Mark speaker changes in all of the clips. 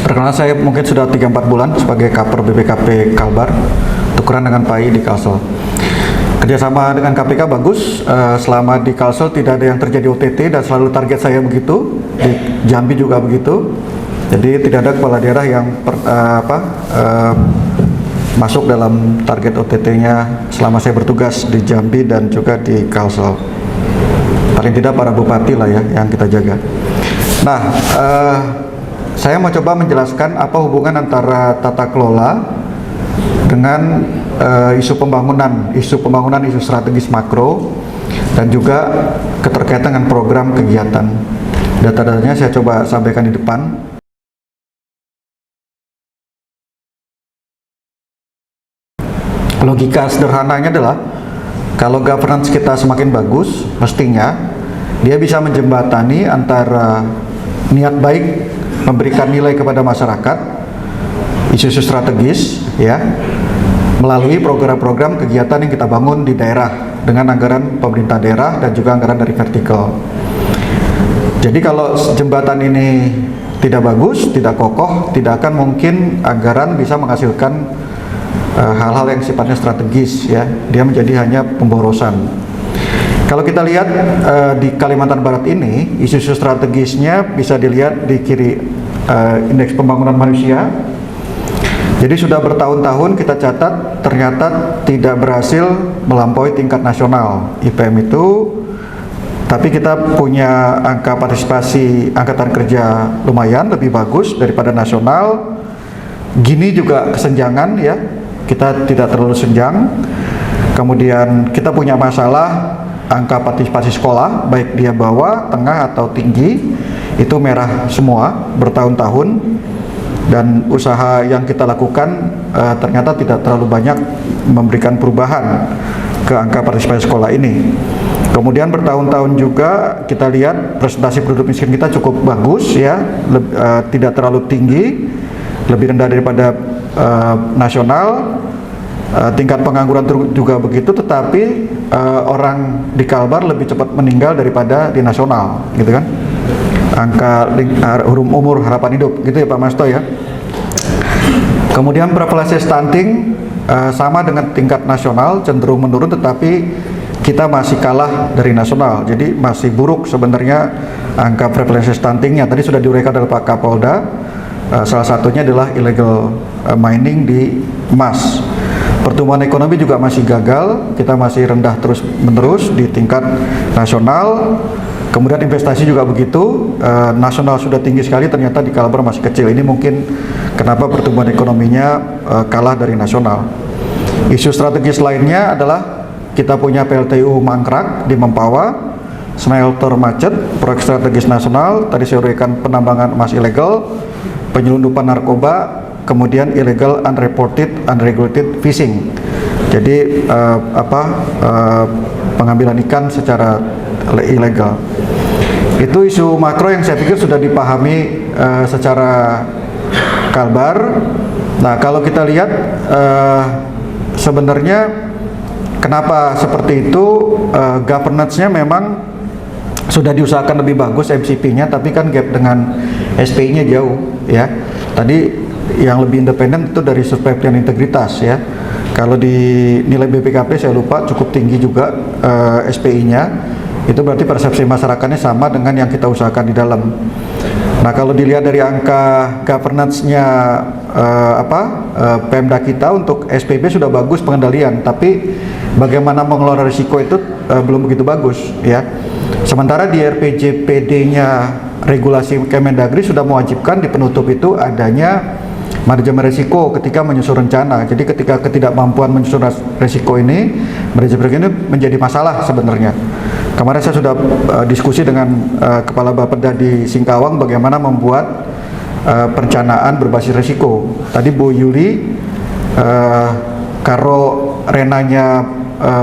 Speaker 1: Perkenalan, saya mungkin sudah 3-4 bulan sebagai Kaper BPKP Kalbar, tukeran dengan PAI di Kalsel. Kerjasama dengan KPK bagus. Selama di Kalsel tidak ada yang terjadi OTT dan selalu target saya begitu. Di Jambi juga begitu. Jadi tidak ada kepala daerah yang masuk dalam target OTT-nya selama saya bertugas di Jambi dan juga di Kalsel. Paling tidak para bupati lah ya yang kita jaga. Nah, saya mau coba menjelaskan apa hubungan antara tata kelola dengan isu pembangunan, isu strategis makro, dan juga keterkaitan dengan program kegiatan. Data-datanya saya coba sampaikan di depan. Logika sederhananya adalah kalau governance kita semakin bagus, mestinya dia bisa menjembatani antara niat baik memberikan nilai kepada masyarakat, isu-isu strategis ya, melalui program-program kegiatan yang kita bangun di daerah dengan anggaran pemerintah daerah dan juga anggaran dari vertikal. Jadi kalau jembatan ini tidak bagus, tidak kokoh, tidak akan mungkin anggaran bisa menghasilkan hal-hal yang sifatnya strategis ya, dia menjadi hanya pemborosan. Kalau kita lihat di Kalimantan Barat ini, isu-isu strategisnya bisa dilihat di kiri, indeks pembangunan manusia. Jadi sudah bertahun-tahun kita catat ternyata tidak berhasil melampaui tingkat nasional IPM itu, tapi kita punya angka partisipasi angkatan kerja lumayan lebih bagus daripada nasional. Gini juga kesenjangan ya, kita tidak terlalu senjang. Kemudian kita punya masalah angka partisipasi sekolah, baik dia bawah, tengah atau tinggi, itu merah semua bertahun-tahun, dan usaha yang kita lakukan ternyata tidak terlalu banyak memberikan perubahan ke angka partisipasi sekolah ini. Kemudian bertahun-tahun juga kita lihat presentasi penduduk miskin kita cukup bagus ya, tidak terlalu tinggi, lebih rendah daripada nasional. Tingkat pengangguran juga begitu, tetapi orang di Kalbar lebih cepat meninggal daripada di nasional, gitu kan? Angka umur harapan hidup, gitu ya Pak Masto ya. Kemudian prevalensi stunting sama dengan tingkat nasional, cenderung menurun, tetapi kita masih kalah dari nasional. Jadi masih buruk sebenarnya angka prevalensi stuntingnya. Tadi sudah diuraikan oleh Pak Kapolda. Salah satunya adalah illegal mining di emas. Pertumbuhan ekonomi juga masih gagal, kita masih rendah terus-menerus di tingkat nasional. Kemudian investasi juga begitu, nasional sudah tinggi sekali, ternyata di Kalbar masih kecil. Ini mungkin kenapa pertumbuhan ekonominya kalah dari nasional. Isu strategis lainnya adalah kita punya PLTU mangkrak di Mempawah, smelter macet, proyek strategis nasional, tadi saya uraikan penambangan emas ilegal, penyelundupan narkoba, kemudian illegal unregulated fishing. Jadi pengambilan ikan secara ilegal. Itu isu makro yang saya pikir sudah dipahami secara Kalbar. Nah, kalau kita lihat sebenarnya kenapa seperti itu, governance-nya memang sudah diusahakan lebih bagus MCP-nya, tapi kan gap dengan SPI-nya jauh ya. Tadi yang lebih independen itu dari survei pilihan integritas ya. Kalau di nilai BPKP saya lupa, cukup tinggi juga SPI-nya. Itu berarti persepsi masyarakatnya sama dengan yang kita usahakan di dalam. Nah, kalau dilihat dari angka governance-nya Pemda kita untuk SPB sudah bagus pengendalian, tapi bagaimana mengelola risiko itu belum begitu bagus ya. Sementara di RPJPD-nya regulasi Kemendagri sudah mewajibkan di penutup itu adanya manajemen risiko ketika menyusun rencana. Jadi ketika ketidakmampuan menyusun risiko ini, manajemen risiko ini menjadi masalah sebenarnya. Kemarin saya sudah diskusi dengan Kepala Bapeda di Singkawang bagaimana membuat perencanaan berbasis risiko. Tadi Bu Yuli, karo renanya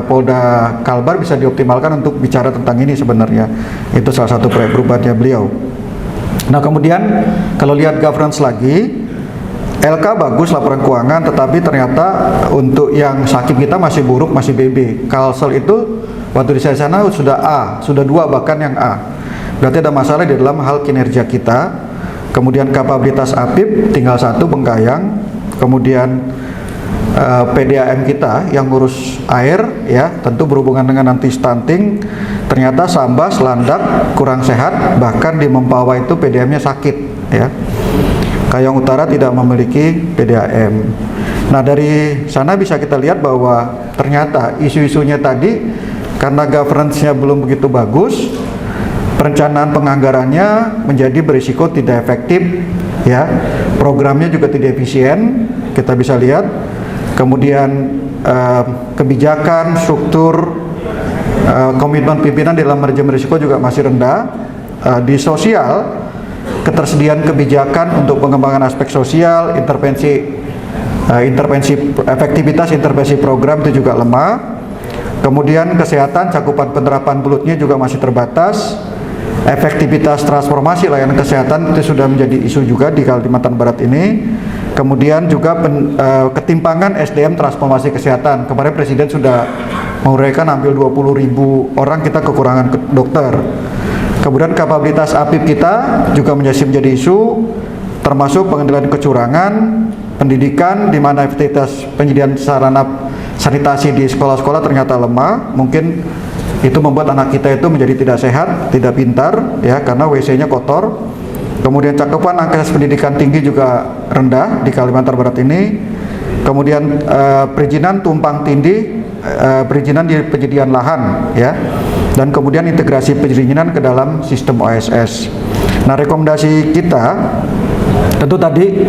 Speaker 1: Polda Kalbar bisa dioptimalkan untuk bicara tentang ini sebenarnya. Itu salah satu proyek perubahannya beliau. Nah, kemudian kalau lihat governance lagi, LK bagus laporan keuangan, tetapi ternyata untuk yang sakit kita masih buruk, masih BB. Kalsel itu waktu di sana sudah A, sudah 2 bahkan yang A. Berarti ada masalah di dalam hal kinerja kita. kemudian kapabilitas APIP tinggal 1 Bengkayang, kemudian PDAM kita yang ngurus air ya, tentu berhubungan dengan anti stunting, ternyata Sambas, Landak kurang sehat, bahkan di Mempawah itu PDAM-nya sakit ya. Kayong Utara tidak memiliki PDAM. Nah, dari sana bisa kita lihat bahwa ternyata isu-isunya tadi karena governance-nya belum begitu bagus, perencanaan penganggarannya menjadi berisiko tidak efektif ya. Programnya juga tidak efisien, kita bisa lihat. Kemudian kebijakan, struktur, komitmen pimpinan dalam manajemen risiko juga masih rendah. Di sosial, ketersediaan kebijakan untuk pengembangan aspek sosial, efektivitas intervensi program itu juga lemah. Kemudian kesehatan, cakupan penerapan bulutnya juga masih terbatas. Efektivitas transformasi layanan kesehatan itu sudah menjadi isu juga di Kalimantan Barat ini. Kemudian juga ketimpangan SDM transformasi kesehatan. Kemarin Presiden sudah menguraikan hampir 20.000 orang kita kekurangan dokter. Kemudian kapabilitas APIP kita juga menjadi isu, termasuk pengendalian kecurangan, pendidikan di mana efektivitas penyediaan sarana sanitasi di sekolah-sekolah ternyata lemah. Mungkin itu membuat anak kita itu menjadi tidak sehat, tidak pintar ya, karena WC-nya kotor. Kemudian cakupan akses pendidikan tinggi juga rendah di Kalimantan Barat ini. Kemudian perizinan tumpang tindih, perizinan di penyediaan lahan ya, dan kemudian integrasi perizinan ke dalam sistem OSS. Nah, rekomendasi kita tentu tadi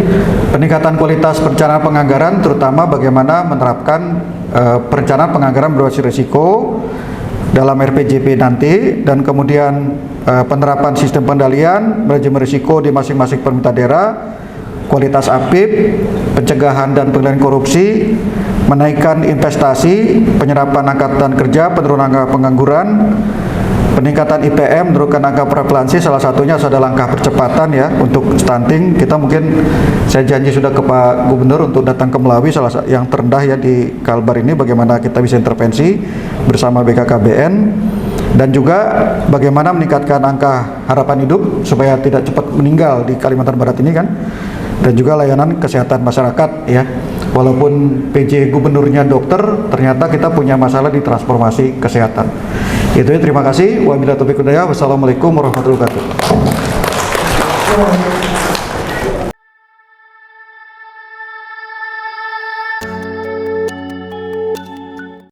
Speaker 1: peningkatan kualitas perencanaan penganggaran, terutama bagaimana menerapkan perencanaan penganggaran berbasis risiko dalam RPJP nanti, dan kemudian penerapan sistem pengendalian manajemen risiko di masing-masing pemerintah daerah, kualitas APIP, pencegahan dan pengendalian korupsi, menaikkan investasi, penyerapan angkatan kerja, penurunan angka pengangguran, peningkatan IPM, menurunkan angka prevalensi. Salah satunya adalah langkah percepatan ya untuk stunting. Kita mungkin, saya janji sudah ke Pak Gubernur untuk datang ke Melawi, salah yang terendah ya di Kalbar ini, bagaimana kita bisa intervensi bersama BKKBN, dan juga bagaimana meningkatkan angka harapan hidup supaya tidak cepat meninggal di Kalimantan Barat ini kan, dan juga layanan kesehatan masyarakat ya. Walaupun PJ Gubernurnya dokter, ternyata kita punya masalah di transformasi kesehatan. Itu ya, terima kasih. Wabillahi taufiq wal hidayah. Wassalamualaikum warahmatullahi wabarakatuh.